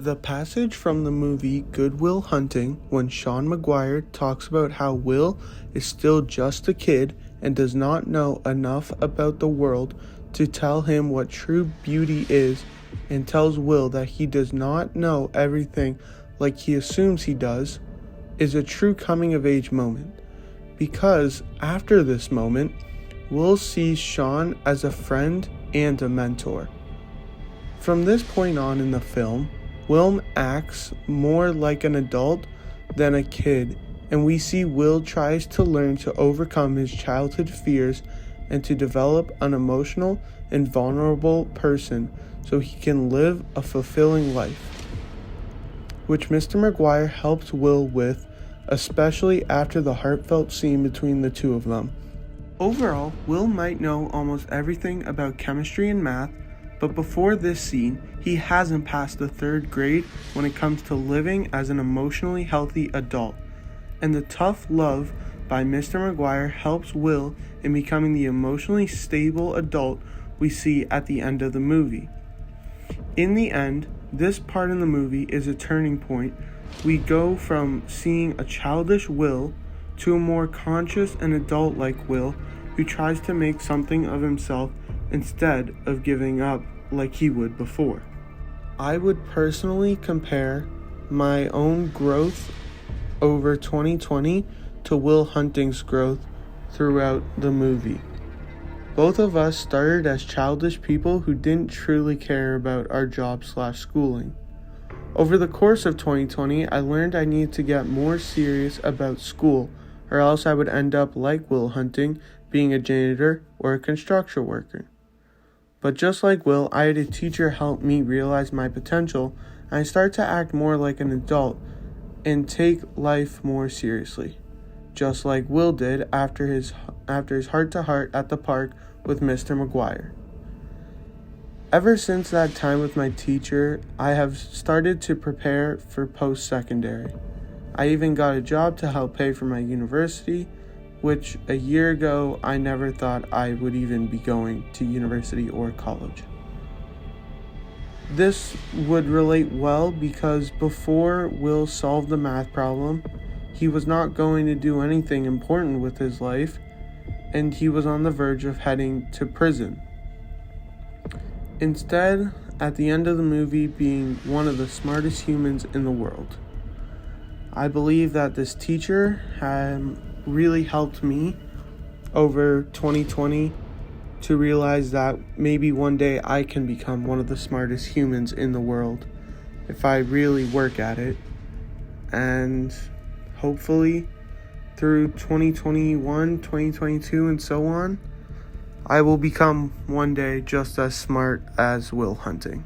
The passage from the movie Good Will Hunting, when Sean Maguire talks about how Will is still just a kid and does not know enough about the world to tell him what true beauty is, and tells Will that he does not know everything like he assumes he does, is a true coming of age moment. Because after this moment, Will sees Sean as a friend and a mentor. From this point on in the film, Will acts more like an adult than a kid, and we see Will tries to learn to overcome his childhood fears and to develop an emotional and vulnerable person so he can live a fulfilling life, which Mr. Maguire helps Will with, especially after the heartfelt scene between the two of them. Overall, Will might know almost everything about chemistry and math, but before this scene, he hasn't passed the 3rd grade when it comes to living as an emotionally healthy adult. And the tough love by Mr. Maguire helps Will in becoming the emotionally stable adult we see at the end of the movie. In the end, this part in the movie is a turning point. We go from seeing a childish Will to a more conscious and adult-like Will who tries to make something of himself instead of giving up like he would before. I would personally compare my own growth over 2020 to Will Hunting's growth throughout the movie. Both of us started as childish people who didn't truly care about our job/schooling. Over the course of 2020, I learned I needed to get more serious about school, or else I would end up like Will Hunting, being a janitor or a construction worker. But just like Will, I had a teacher help me realize my potential, and I started to act more like an adult and take life more seriously, just like Will did after his heart-to-heart at the park with Mr. Maguire. Ever since that time with my teacher, I have started to prepare for post-secondary. I even got a job to help pay for my university, which a year ago I never thought I would even be going to university or college. This would relate well because before Will solved the math problem, he was not going to do anything important with his life, and he was on the verge of heading to prison. Instead, at the end of the movie, being one of the smartest humans in the world. I believe that this teacher had really helped me over 2020 to realize that maybe one day I can become one of the smartest humans in the world if I really work at it. And hopefully through 2021, 2022, and so on, I will become one day just as smart as Will Hunting.